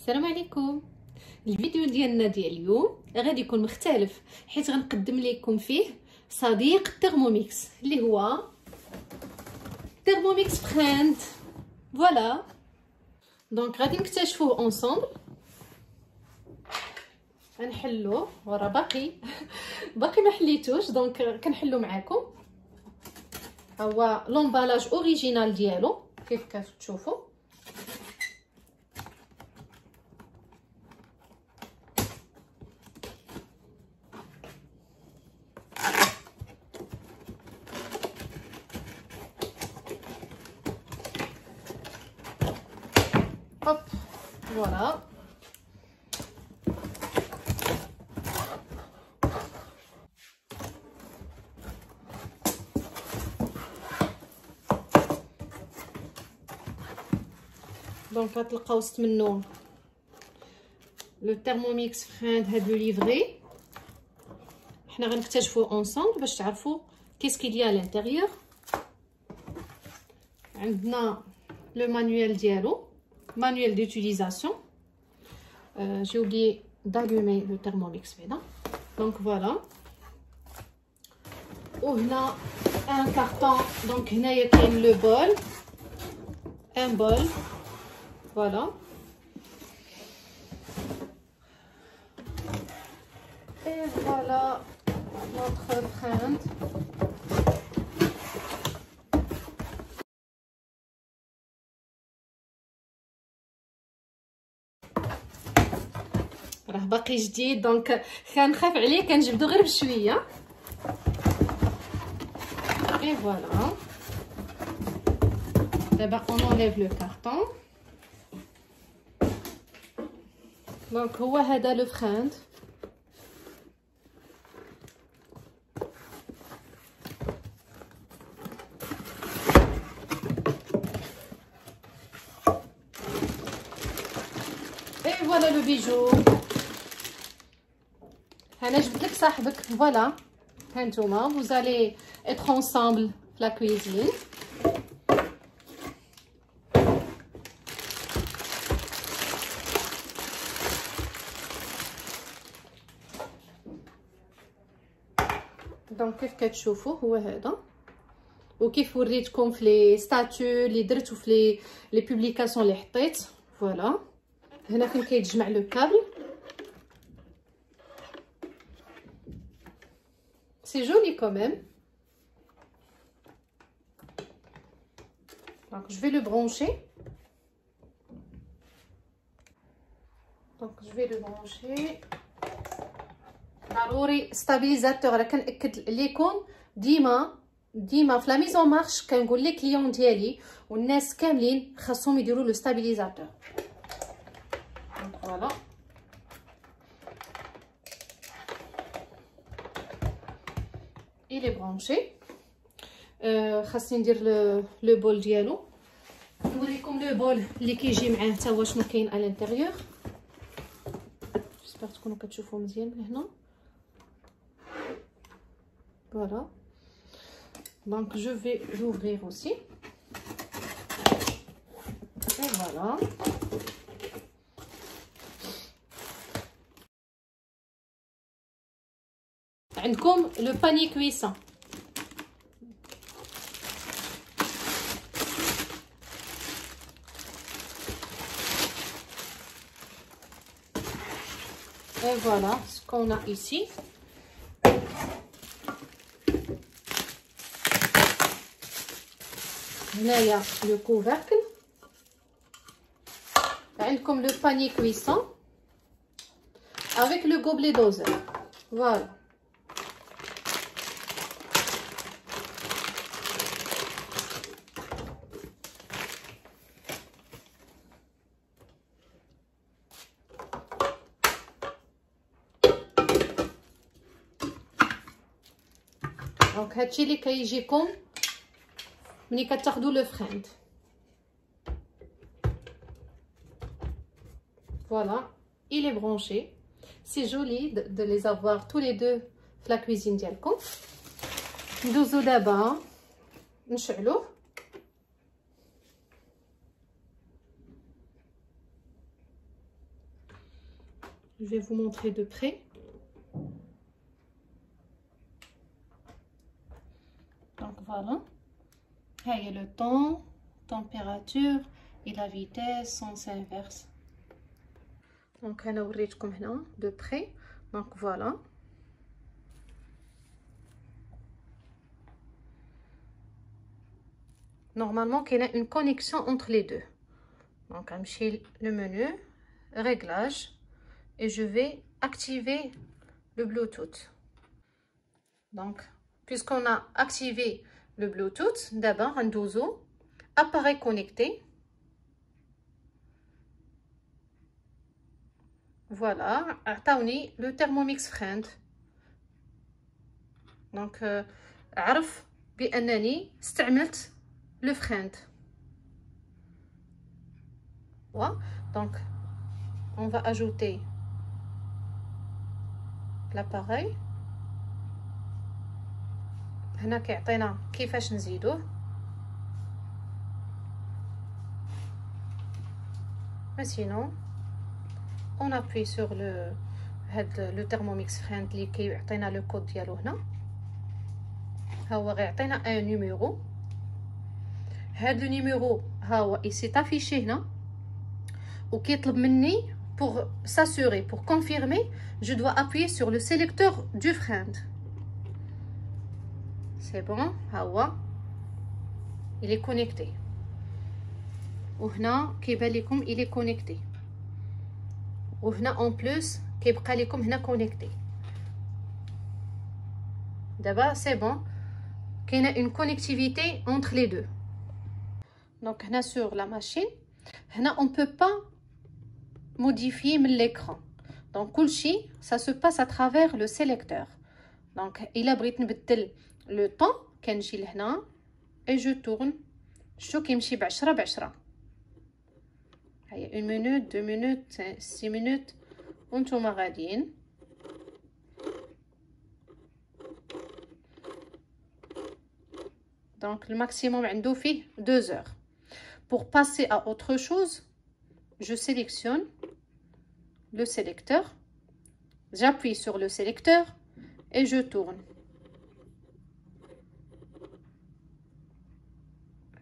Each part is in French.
السلام عليكم. الفيديو ديالنا ديال اليوم غادي يكون مختلف حيت غنقدم لكم فيه صديق تيرموميكس اللي هو تيرموميكس فريند. فوالا دونك غادي نكتشفوه اونصومبل. غنحلوه ورا باقي ما حليتوش دونك كنحلو معاكم. هو لومبالاج اوريجينال ديالو كيف كتشوفوا. هوب فوالا دونك غتلقاو وسط منو لو تيرموميكس فريند هاد لو ليفري. حنا غنكتشفوه اونصومبل باش تعرفوا كيس كي ليا لانتيريور. عندنا لو مانيوال ديالو، manuel d'utilisation. J'ai oublié d'allumer le thermomix maintenant. Donc voilà. وهنا un carton. Donc هنايا كاين le bol, un bol. Voilà. Et voilà notre friend. راه باقي جديد دونك كنخاف عليه كنجبدو غير بشويه. اي فوالا دابا اون انليف لو كارطون. دونك هو هذا لو فريند. اي فوالا لو بيجو. انا جبت لك صاحبك. فوالا هانتوما vous allez être ensemble la cuisine. دونك كيف كتشوفوا هو هذا، وكيف وريتكم في لي ستاتو اللي درت وفي لي بوبليكاسيون اللي حطيت. فوالا هنا فين كيتجمع لو كابل. C'est joli quand même. Donc je vais le brancher. ضروري ستابيليزاتور. راه كنأكد لكم ديما في لا ميزون مارش كنقول لي كليون ديالي والناس كاملين خاصهم يديروا لو ستابيليزاتور. فوالا il est branché. خاصني ندير لو بول ديالو. نوريكم لو بول اللي كيجي معاه حتى هو شنو كاين على الانتيريور. جيسبر تكونوا كتشوفوا مزيان من هنا. فوالا دونك جو في l'ouvrir aussi. Et voilà. عندكم لو باني كويسون. Et voilà ce qu'on a ici. هنايا لو كوفركل. عندكم لو باني كويسون avec le gobelet doseur. Voilà. دونك هادشي اللي كيجيكم ملي كتاخدوا لو فريند. Voilà, il est branché. C'est joli de les avoir tous les deux في la cuisine ديالكم. ندوزو دابا نشعلوه. Je vais vous montrer de près. Donc voilà. Là, le temps, température et la vitesse, sens inverse. Donc on a ouvert comme là de près. Donc voilà. Normalement qu'il y a une connexion entre les deux. Donc on va le menu réglage et je vais activer le Bluetooth. Donc puisqu'on a activé le Bluetooth, d'abord un dozo appareil connecté. Voilà, عطاوني le Thermomix Friend. Donc عرف بأنني استعملت le Friend. Voilà. Donc on va ajouter l'appareil. هنا كيعطينا كيفاش نزيدوه. Mais sinon on appuie sur le Thermomix Friend اللي كيعطينا لو كود ديالو هنا. ها هو غيعطينا ان نيميرو. هاد لو نيميرو ها هو ici affiché هنا وكيطلب مني pour s'assurer, pour confirmer, je dois appuyer sur le sélecteur du Friend. C'est bon, ها هو il est connecté. وهنا كيبان لكم il est connecté. وهنا en plus كيبقى لكم هنا connecté. دابا c'est bon, كاينه une connectivité entre les deux. Donc هنا sur la machine, هنا on peut pas modifier l'écran. Donc كلشي ça se passe à travers le sélecteur. Donc الا بغيت نبدل le temps كنجي لهنا et je tourne. شو كيمشي ب10 هيا 1 minute 2 minutes 6 minutes وانتوما غاديين. Donc le maximum عنده فيه 2 heures. Pour passer à autre chose, je sélectionne le sélecteur, j'appuie sur le sélecteur et je tourne.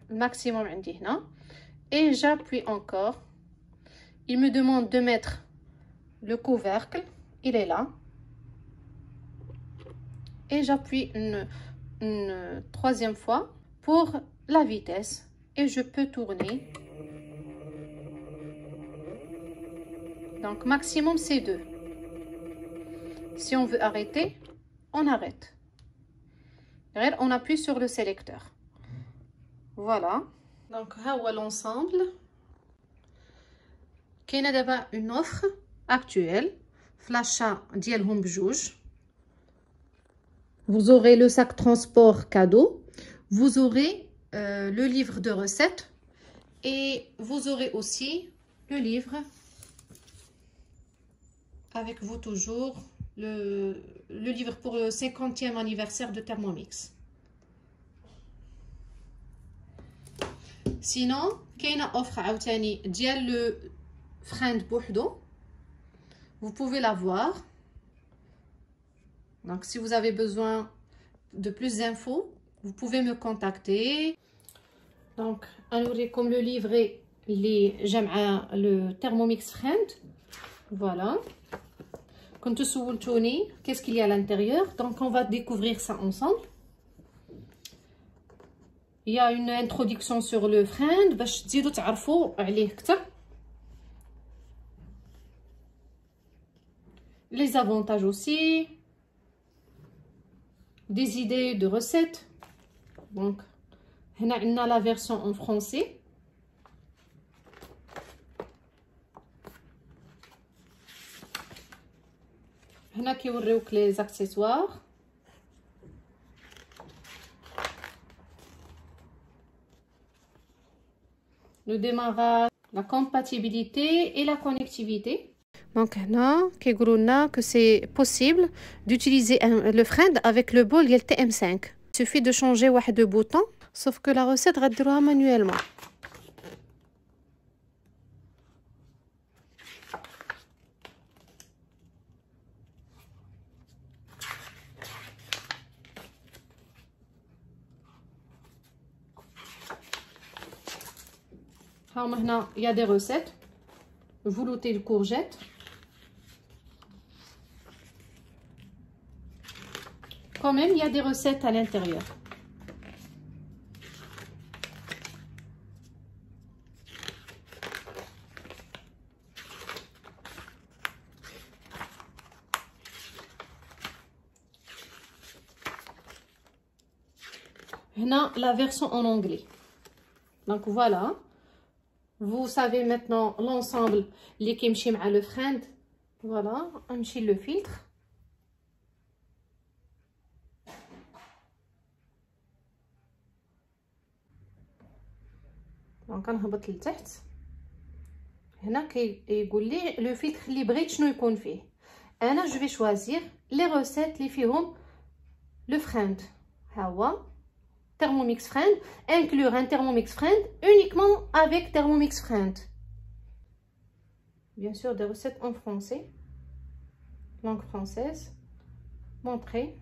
Le maximum عندي هنا et j'appuie encore. Il me demande de mettre le couvercle, il est là. Et j'appuie une troisième fois pour la vitesse et je peux tourner. Donc maximum c'est 2. Si on veut arrêter, on arrête. On appuie sur le sélecteur. Voilà. Donc là où est l'ensemble. كاينه دابا une offre actuelle flasha ديالهم بجوج. Vous aurez le sac transport cadeau, vous aurez le livre de recettes et vous aurez aussi le livre avec vous toujours, le livre pour le 50e anniversaire de Thermomix. Sinon, كاينه offre عاوتاني ديال le Friend بوحدو. Vous pouvez la voir. Donc si vous avez besoin de plus d'infos, vous pouvez me contacter. Donc comme le livret اللي جا مع le Thermomix Friend. Voilà. كنتو سولتوني qu'est-ce qu'il y a à l'intérieur. Donc on va découvrir ça ensemble. Il y a une introduction sur le Friend باش تزيدوا تعرفوا عليه اكثر. Les avantages aussi, des idées de recettes. Donc, on a la version en français. On a qui ouvre les accessoires. Le démarrage, la compatibilité et la connectivité. Donc هنا كيقولوا لنا que c'est possible d'utiliser le Friend avec le bol ديال TM5. Il suffit de changer واحد de bouton, sauf que la recette غديروها manuellement. Il y a des recettes. Velouté de courgettes. Quand même, il y a des recettes à l'intérieur. La version en anglais. Donc voilà. Vous savez maintenant l'ensemble les qui m'chim à le friend. Voilà, on chie le filtre. Donc كنهبط لتحت. هنا كيقول لي لو فيلتر اللي بغيت شنو يكون فيه. انا جو في شوازير لي روسيت اللي فيهم لو فريند. ها هو Thermomix Friend, inclure un Thermomix Friend uniquement avec Thermomix Friend. Bien sûr, des recettes en français, langue française. Montrer.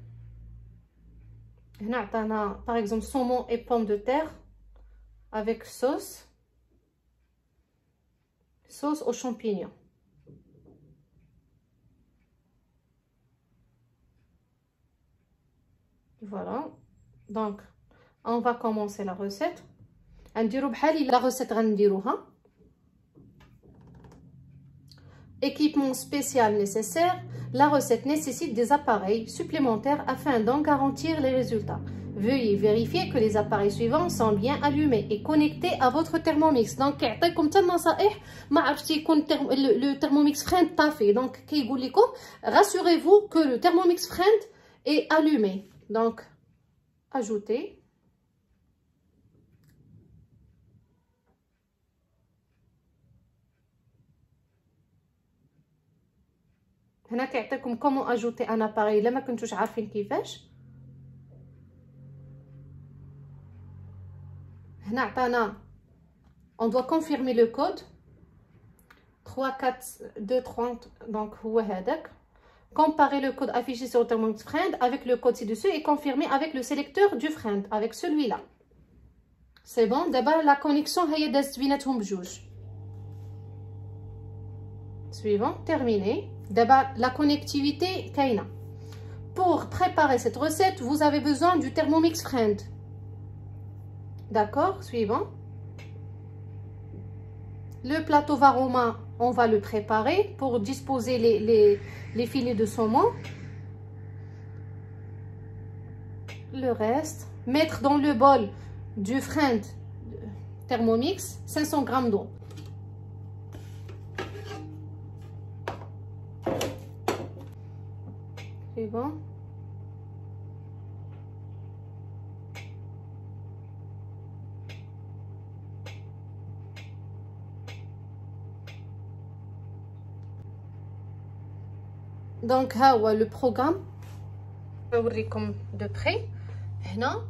Par exemple, saumon et pommes de terre avec sauce aux champignons. Voilà. Donc, on va commencer la recette. نديرو بحال la recette غنديروها. Équipement spécial nécessaire. La recette nécessite des appareils supplémentaires afin d'en garantir les résultats. Veuillez vérifier que les appareils suivants sont bien allumés et connectés à votre Thermomix. Donc كيعطيكم حتى النصائح ما عرفتي يكون le Thermomix Friend طافي. Donc كيقول لكم rassurez-vous que le Thermomix Friend est allumé. Donc ajoutez. هنا كيعطيكم comment ajouter un appareil الا ما كنتوش عارفين كيفاش. هنا عطانا on doit confirmer le code 34230. donc هو هذاك. Comparez le code affiché sur Thermomix Friend avec le code ci-dessus et confirmez avec le sélecteur du Friend avec celui-là. C'est bon. D'abord la connexion هي دازت بيناتهم بجوج. Suivant, terminé. D'abord la connectivité كاينه. Pour préparer cette recette, vous avez besoin du Thermomix Friend. D'accord, suivant. Le plateau Varoma, on va le préparer pour disposer les filets de saumon. Le reste, mettre dans le bol du Friend Thermomix 500 g d'eau. C'est bon. Donc ها هو لو بروغرام. نوريكم دو بري. هنا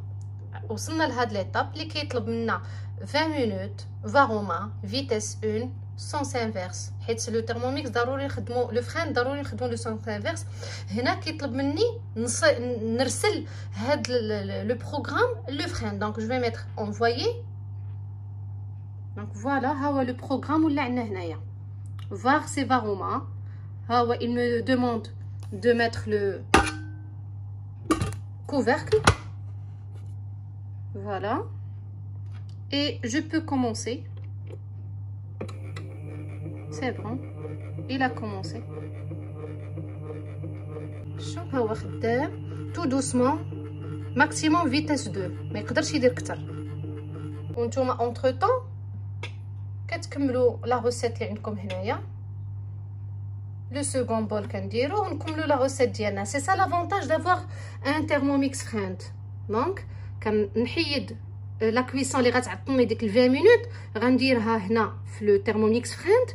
وصلنا لهاد ليطاب اللي كيطلب منا 20 مينوت فاروما فيتيس 1 سونس انفيرس حيت لو ترموميكس ضروري نخدمو لو فرين ضروري نخدمو لو سونس انفيرس. هنا كيطلب مني نرسل هاد لو بروغرام لو فرين. دونك جو في ميتر انفويي. دونك فوالا ها هو لو بروغرام ولا عندنا هنايا var c'est varoma. ها هو il me demande de mettre le couvercle. Voilà. Et je peux commencer. C'est bon. Il a commencé. شوف هو خدام tout doucement. maximum vitesse 2. ما يقدرش يدير اكثر. وانتوما entre temps كتكملوا لا روسيت اللي عندكم هنايا. Le second bol كنديرو ونكملوا لا روسيت ديالنا. C'est ça l'avantage d'avoir un Thermomix Friend. Donc كنحيد لا كويسون اللي غتعطلني ديك 20 مينوت غنديرها هنا في لو Thermomix Friend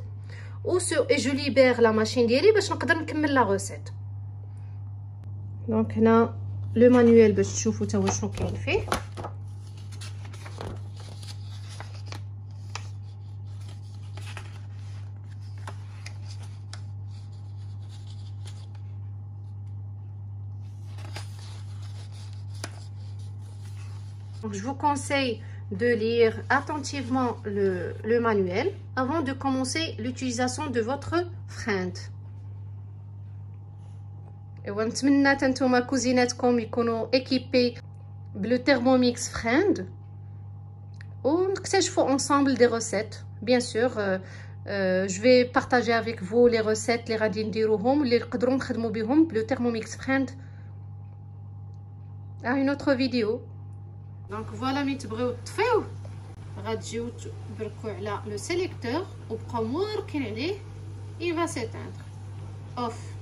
et je libère la machine ديالي باش نقدر نكمل لا روسيت. دونك هنا لو مانيوال باش تشوفوا تا هو شنو كاين فيه. Donc, je vous conseille de lire attentivement le manuel avant de commencer l'utilisation de votre freinde. ونتمنى تنتوما كوزيناتكم يكونوا équipés بلو Thermomix freinde ونكتشفوا ensemble des recettes. Bien sûr, je vais partager avec vous les recettes اللي غادي نديروهم اللي نقدروا نخدموا بهم بلو Thermomix freinde à une autre vidéo. Donc voilà, ملي تبغيو تطفيوه غتجيو تبركوا على لو سيليكتور وبقاو ماركين عليه il va s'éteindre off.